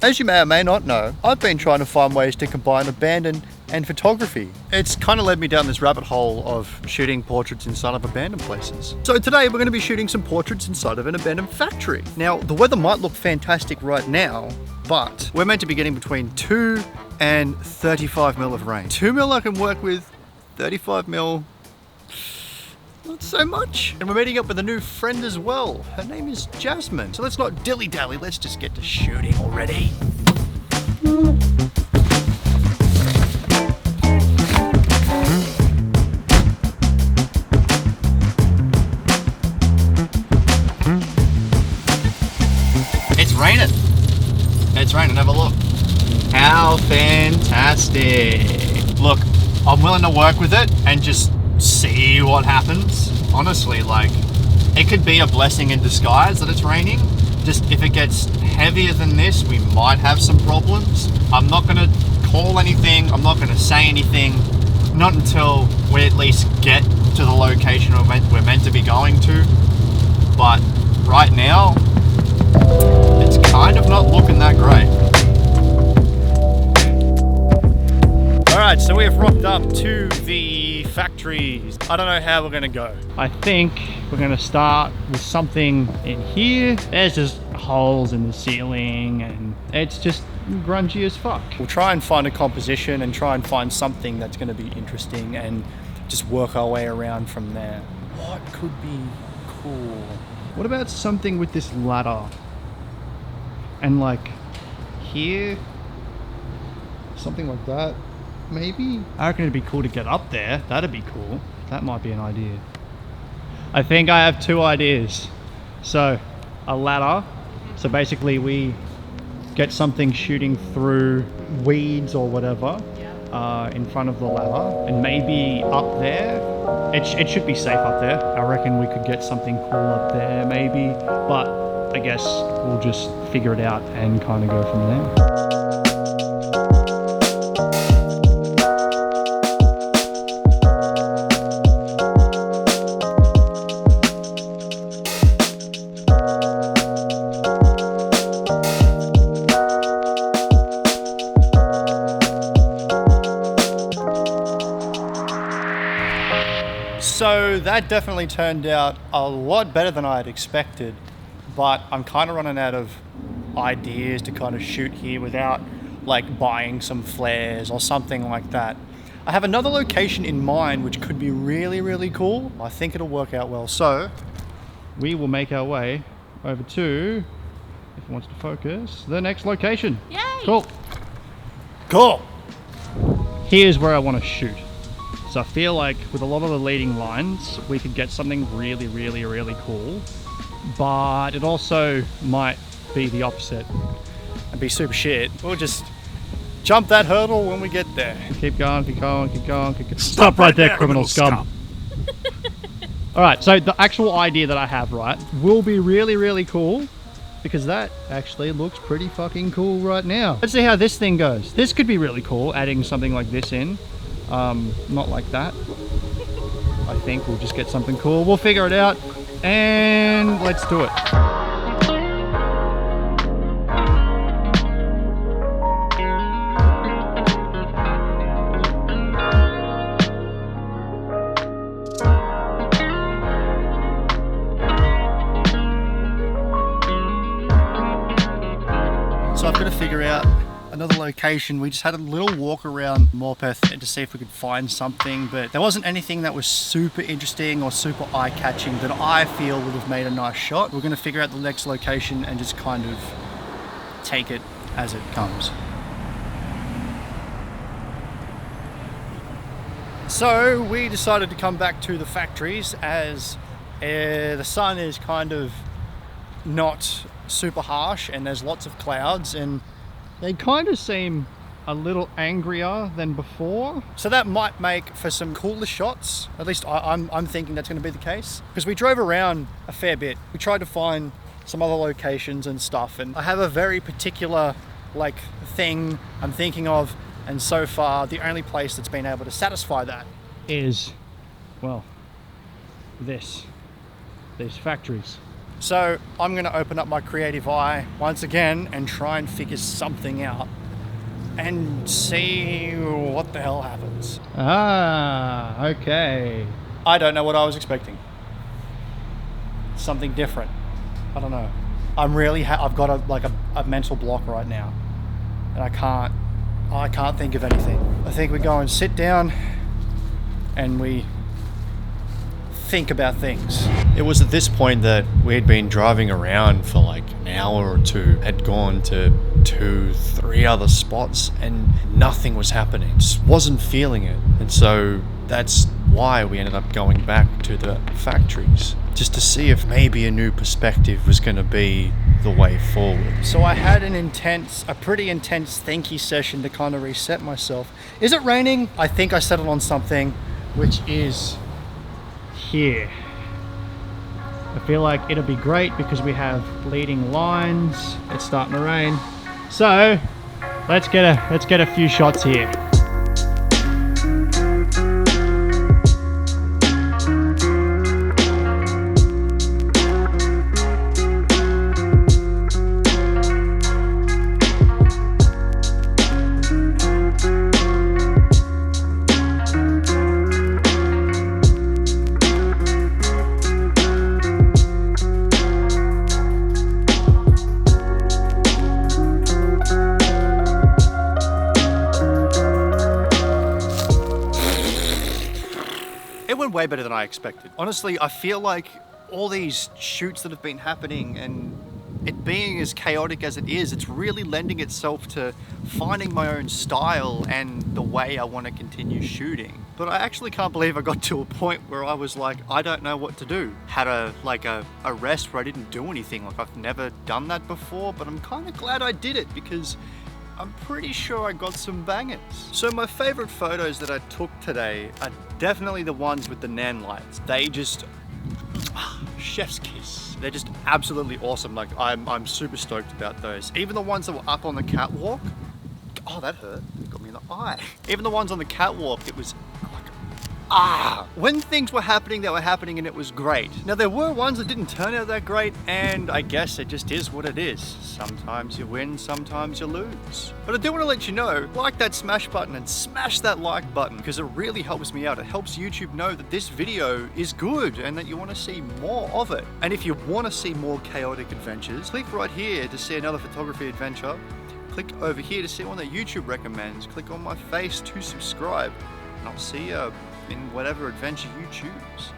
As you may or may not know, I've been trying to find ways to combine abandoned and photography. It's kind of led me down this rabbit hole of shooting portraits inside of abandoned places. So today we're going to be shooting some portraits inside of an abandoned factory. Now, the weather might look fantastic right now, but we're meant to be getting between 2 and 35 mil of rain. 2 mil I can work with, 35 mil, not so much. And we're meeting up with a new friend as well. Her name is Jasmine. So let's not dilly-dally, let's just get to shooting already. It's raining. It's raining, have a look. How fantastic. Look, I'm willing to work with it and just see what happens. Honestly, like, it could be a blessing in disguise that it's raining. Just if it gets heavier than this, we might have some problems. I'm not gonna call anything, I'm not gonna say anything, not until we at least get to the location we're meant to be going to. But right now, it's kind of not looking that great. Alright, so we have rocked up to the factories. I don't know how we're gonna go. I think we're gonna start with something in here. There's just holes in the ceiling and it's just grungy as fuck. We'll try and find a composition and try and find something that's gonna be interesting and just work our way around from there. What could be cool? What about something with this ladder? And like here, something like that. Maybe? I reckon it'd be cool to get up there. That'd be cool. That might be an idea. I think I have two ideas. So, a ladder. So basically we get something shooting through weeds or whatever in front of the ladder. And maybe up there, it should be safe up there. I reckon we could get something cool up there maybe. But I guess we'll just figure it out and kind of go from there. So that definitely turned out a lot better than I had expected, but I'm kind of running out of ideas to kind of shoot here without like buying some flares or something like that. I have another location in mind which could be really, really cool. I think it'll work out well. So we will make our way over to, if it wants to focus, the next location. Yay! Cool. Cool. Here's where I want to shoot. So I feel like with a lot of the leading lines, we could get something really, really, really cool. But it also might be the opposite and be super shit. We'll just jump that hurdle when we get there. Keep going, keep going, keep going, keep going. Stop right there, criminal scum. Alright, so the actual idea that I have, right, will be really, really cool. Because that actually looks pretty fucking cool right now. Let's see how this thing goes. This could be really cool, adding something like this in. Not like that. I think we'll just get something cool. We'll figure it out and let's do it. So I've got to figure out another location. We just had a little walk around Morpeth to see if we could find something, but there wasn't anything that was super interesting or super eye-catching that I feel would have made a nice shot. We're going to figure out the next location and just kind of take it as it comes. So we decided to come back to the factories as the sun is kind of not super harsh and there's lots of clouds and they kind of seem a little angrier than before. So that might make for some cooler shots. At least I'm thinking that's going to be the case. Because we drove around a fair bit. We tried to find some other locations and stuff. And I have a very particular like thing I'm thinking of. And so far, the only place that's been able to satisfy that is, well, these factories. So I'm gonna open up my creative eye once again and try and figure something out and see what the hell happens. Ah, okay. I don't know what I was expecting. Something different. I don't know. I'm really, I've got a mental block right now, and I can't think of anything. I think we go and sit down and we think about things. It was at this point that we had been driving around for like an hour or two, had gone to 2-3 other spots, and nothing was happening. Just wasn't feeling it. And so that's why we ended up going back to the factories, just to see if maybe a new perspective was going to be the way forward. So I had a pretty intense thinky session to kind of reset myself. Is it raining? I think I settled on something, which is here. I feel like it'll be great because we have leading lines. It's starting to rain. So let's get a few shots here. It went way better than I expected. Honestly, I feel like all these shoots that have been happening and it being as chaotic as it is, it's really lending itself to finding my own style and the way I want to continue shooting. But I actually can't believe I got to a point where I was like, I don't know what to do. Had a rest where I didn't do anything. Like, I've never done that before, but I'm kind of glad I did it because I'm pretty sure I got some bangers. So my favorite photos that I took today are definitely the ones with the Nan lights. They just, chef's kiss. They're just absolutely awesome. Like, I'm super stoked about those. Even the ones that were up on the catwalk. Oh, that hurt. It got me in the eye. Even the ones on the catwalk, it was like, when things were happening, they were happening and it was great. Now, there were ones that didn't turn out that great, and I guess it just is what it is. Sometimes you win, sometimes you lose. But I do want to let you know, like that smash button and smash that like button, because it really helps me out. It helps YouTube know that this video is good and that you want to see more of it. And if you want to see more chaotic adventures, click right here to see another photography adventure. Click over here to see one that YouTube recommends. Click on my face to subscribe. And I'll see you in whatever adventure you choose.